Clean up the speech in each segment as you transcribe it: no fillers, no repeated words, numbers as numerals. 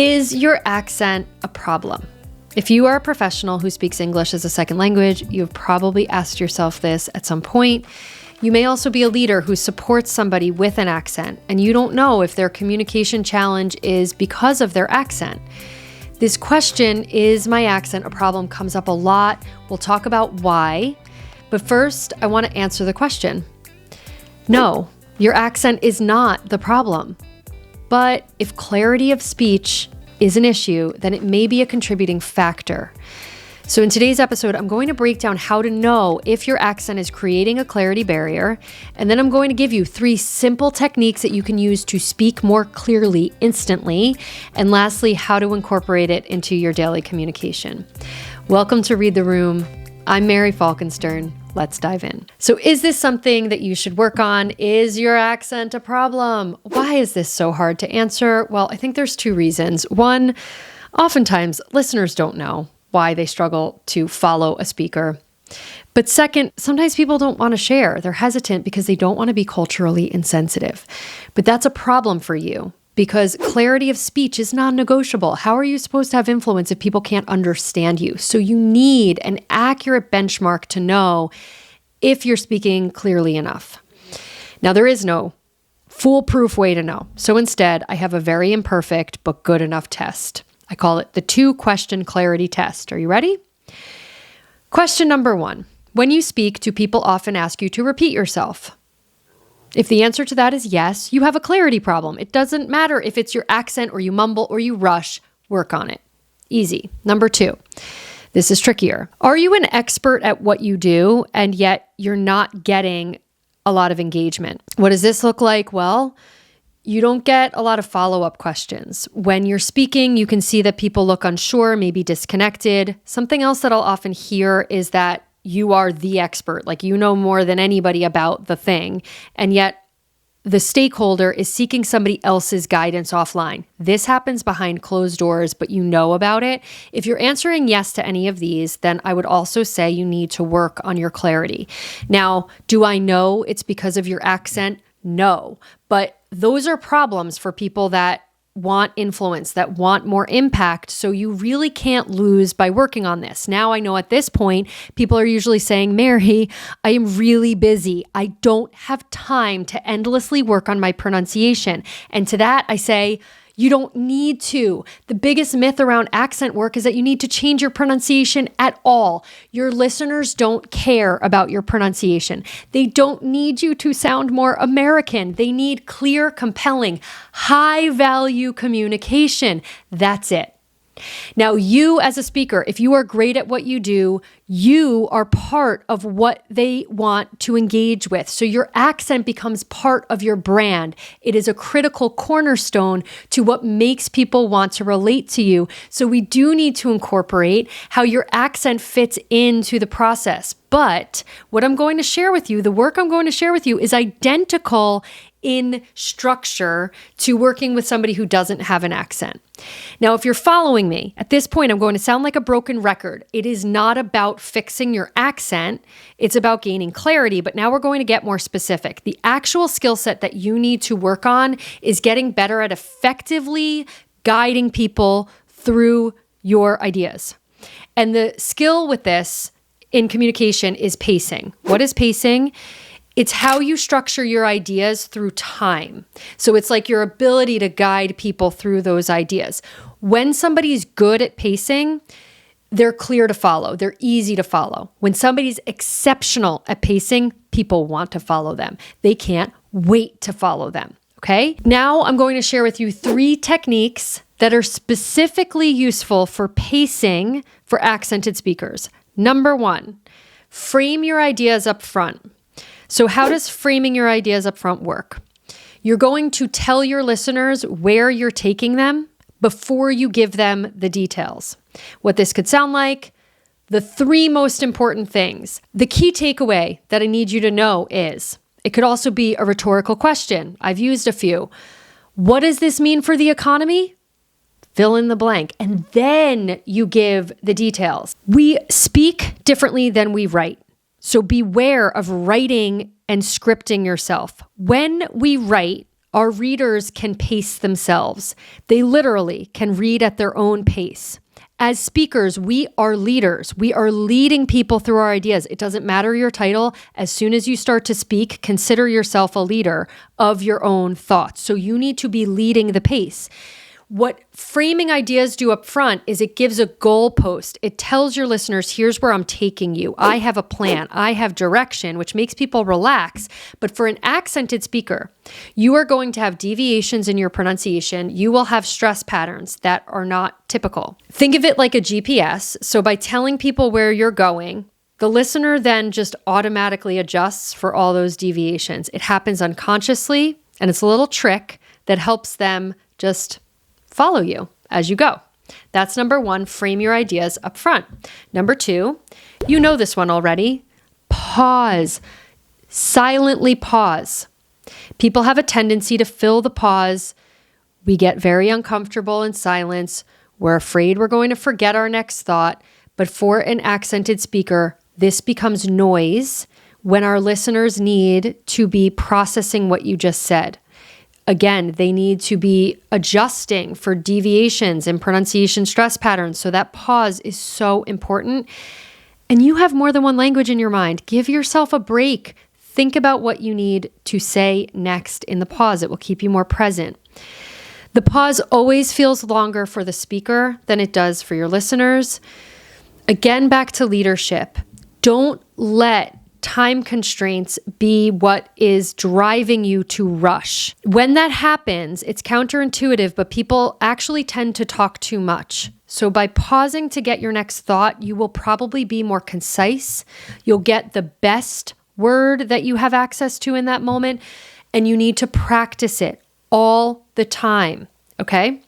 Is your accent a problem? If you are a professional who speaks English as a second language, you've probably asked yourself this at some point. You may also be a leader who supports somebody with an accent, and you don't know if their communication challenge is because of their accent. This question, is my accent a problem, comes up a lot. We'll talk about why. But first, I want to answer the question. No, your accent is not the problem. But if clarity of speech is an issue, then it may be a contributing factor. So in today's episode, I'm going to break down how to know if your accent is creating a clarity barrier, and then I'm going to give you 3 simple techniques that you can use to speak more clearly instantly, and lastly, how to incorporate it into your daily communication. Welcome to Read the Room. I'm Mary Falkenstern. Let's dive in. So is this something that you should work on? Is your accent a problem? Why is this so hard to answer? Well, I think there's 2 reasons. One, oftentimes listeners don't know why they struggle to follow a speaker. But second, sometimes people don't want to share. They're hesitant because they don't want to be culturally insensitive. But that's a problem for you because clarity of speech is non-negotiable. How are you supposed to have influence if people can't understand you? So you need an accurate benchmark to know if you're speaking clearly enough. Now, there is no foolproof way to know. So instead, I have a very imperfect but good enough test. I call it the 2-question clarity test. Are you ready? Question number 1. When you speak, do people often ask you to repeat yourself? If the answer to that is yes, you have a clarity problem. It doesn't matter if it's your accent or you mumble or you rush, work on it. Easy. Number 2. This is trickier. Are you an expert at what you do and yet you're not getting a lot of engagement? What does this look like? Well, you don't get a lot of follow-up questions. When you're speaking, you can see that people look unsure, maybe disconnected. Something else that I'll often hear is that you are the expert, like you know more than anybody about the thing, and yet the stakeholder is seeking somebody else's guidance offline. This happens behind closed doors, but you know about it. If you're answering yes to any of these, then I would also say you need to work on your clarity. Now, do I know it's because of your accent? No, but those are problems for people that want influence, that want more impact. So you really can't lose by working on this. Now I know at this point, people are usually saying, Mary, I am really busy. I don't have time to endlessly work on my pronunciation. And to that I say, you don't need to. The biggest myth around accent work is that you need to change your pronunciation at all. Your listeners don't care about your pronunciation. They don't need you to sound more American. They need clear, compelling, high-value communication. That's it. Now, you as a speaker, if you are great at what you do, you are part of what they want to engage with. So your accent becomes part of your brand. It is a critical cornerstone to what makes people want to relate to you. So we do need to incorporate how your accent fits into the process. But what I'm going to share with you, the work I'm going to share with you is identical in structure to working with somebody who doesn't have an accent. Now, if you're following me, at this point, I'm going to sound like a broken record. It is not about fixing your accent. It's about gaining clarity, but now we're going to get more specific. The actual skill set that you need to work on is getting better at effectively guiding people through your ideas. And the skill with this in communication is pacing. What is pacing? It's how you structure your ideas through time. So it's like your ability to guide people through those ideas. When somebody's good at pacing, they're clear to follow. They're easy to follow. When somebody's exceptional at pacing, people want to follow them. They can't wait to follow them. Okay? Now I'm going to share with you 3 techniques that are specifically useful for pacing for accented speakers. Number 1, frame your ideas up front. So how does framing your ideas up front work? You're going to tell your listeners where you're taking them before you give them the details. What this could sound like, the 3 most important things. The key takeaway that I need you to know is, it could also be a rhetorical question. I've used a few. What does this mean for the economy? Fill in the blank. And then you give the details. We speak differently than we write. So beware of writing and scripting yourself. When we write, Our readers can pace themselves. They literally can read at their own pace. As speakers, we are leaders. We are leading people through our ideas. It doesn't matter your title. As soon as you start to speak, consider yourself a leader of your own thoughts. So you need to be leading the pace. What framing ideas do up front is it gives a goalpost. It tells your listeners, here's where I'm taking you. I have a plan. I have direction, which makes people relax. But for an accented speaker, you are going to have deviations in your pronunciation. You will have stress patterns that are not typical. Think of it like a GPS. So by telling people where you're going, the listener then just automatically adjusts for all those deviations. It happens unconsciously, and it's a little trick that helps them just follow you as you go. That's number one, frame your ideas up front. Number two, you know this one already, pause. Silently pause. People have a tendency to fill the pause. We get very uncomfortable in silence. We're afraid we're going to forget our next thought. But for an accented speaker, this becomes noise when our listeners need to be processing what you just said. Again, they need to be adjusting for deviations in pronunciation stress patterns. So that pause is so important. And you have more than one language in your mind. Give yourself a break. Think about what you need to say next in the pause. It will keep you more present. The pause always feels longer for the speaker than it does for your listeners. Again, back to leadership. Don't let time constraints be what is driving you to rush. When that happens, it's counterintuitive, but people actually tend to talk too much. So by pausing to get your next thought, you will probably be more concise. You'll get the best word that you have access to in that moment, and you need to practice it all the time, okay?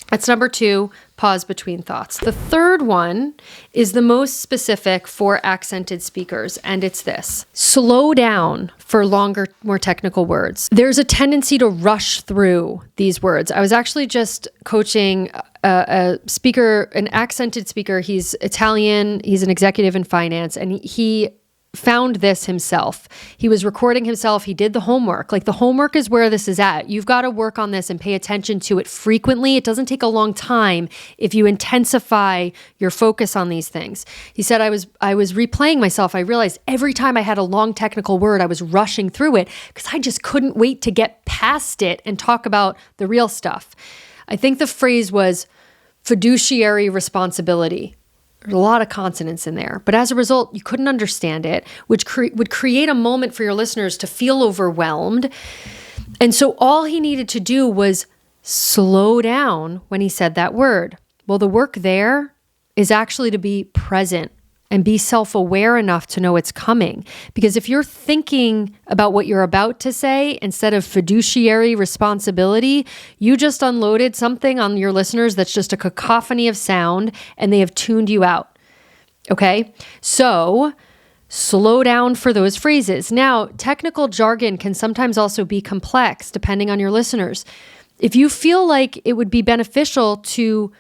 That's number two, pause between thoughts. The third one is the most specific for accented speakers, and it's this. Slow down for longer, more technical words. There's a tendency to rush through these words. I was actually just coaching a speaker, an accented speaker. He's Italian. He's an executive in finance, and he found this himself. He was recording himself. He did the homework. Like, the homework is where this is at. You've got to work on this and pay attention to it frequently. It doesn't take a long time if you intensify your focus on these things. He said, I was replaying myself. I realized every time I had a long technical word, I was rushing through it because I just couldn't wait to get past it and talk about the real stuff. I think the phrase was fiduciary responsibility. There's a lot of consonants in there, but as a result, you couldn't understand it, which would create a moment for your listeners to feel overwhelmed. And so all he needed to do was slow down when he said that word. Well, the work there is actually to be present and be self-aware enough to know it's coming. Because if you're thinking about what you're about to say instead of fiduciary responsibility, you just unloaded something on your listeners that's just a cacophony of sound, and they have tuned you out. Okay? So slow down for those phrases. Now, technical jargon can sometimes also be complex depending on your listeners. If you feel like it would be beneficial to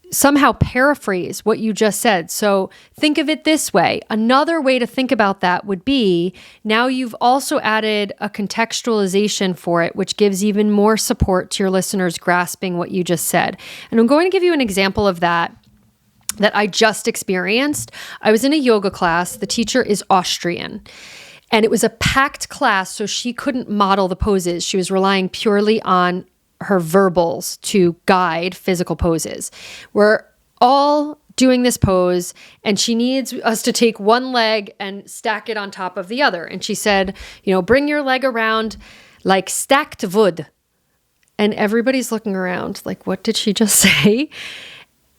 somehow paraphrase what you just said. So think of it this way. Another way to think about that would be, now you've also added a contextualization for it, which gives even more support to your listeners grasping what you just said. And I'm going to give you an example of that I just experienced. I was in a yoga class. The teacher is Austrian. And it was a packed class, so she couldn't model the poses. She was relying purely on her verbals to guide physical poses. We're all doing this pose, and she needs us to take one leg and stack it on top of the other. And she said, bring your leg around like stacked wood. And everybody's looking around like, what did she just say?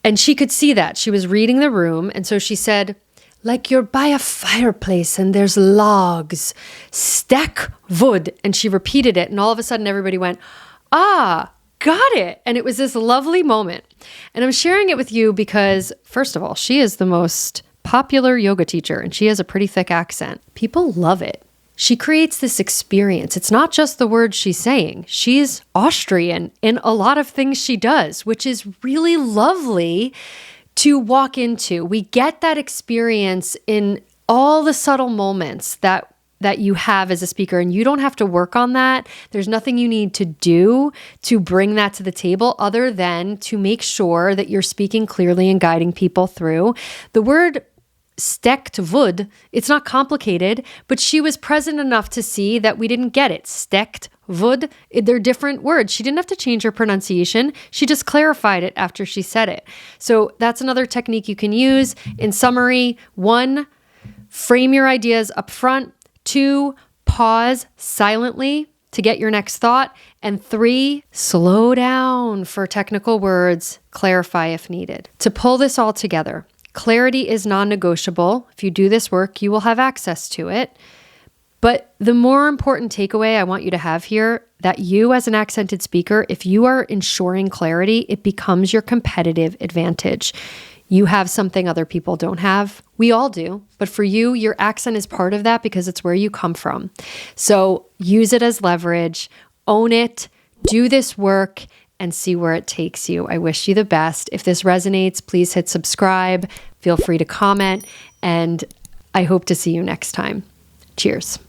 And she could see that. She was reading the room. And so she said, like you're by a fireplace and there's logs, stack wood. And she repeated it. And all of a sudden everybody went, got it. And it was this lovely moment. And I'm sharing it with you because, first of all, she is the most popular yoga teacher and she has a pretty thick accent. People love it. She creates this experience. It's not just the words she's saying. She's Austrian in a lot of things she does, which is really lovely to walk into. We get that experience in all the subtle moments that that you have as a speaker, and you don't have to work on that. There's nothing you need to do to bring that to the table other than to make sure that you're speaking clearly and guiding people through. The word stekt wood, it's not complicated, but she was present enough to see that we didn't get it. Stekt wood, they're different words. She didn't have to change her pronunciation. She just clarified it after she said it. So that's another technique you can use. In summary, 1, frame your ideas up front. 2, pause silently to get your next thought. And 3, slow down for technical words, clarify if needed. To pull this all together, clarity is non-negotiable. If you do this work, you will have access to it. But the more important takeaway I want you to have here, that you as an accented speaker, if you are ensuring clarity, it becomes your competitive advantage. You have something other people don't have. We all do. But for you, your accent is part of that because it's where you come from. So use it as leverage, own it, do this work, and see where it takes you. I wish you the best. If this resonates, please hit subscribe. Feel free to comment. And I hope to see you next time. Cheers.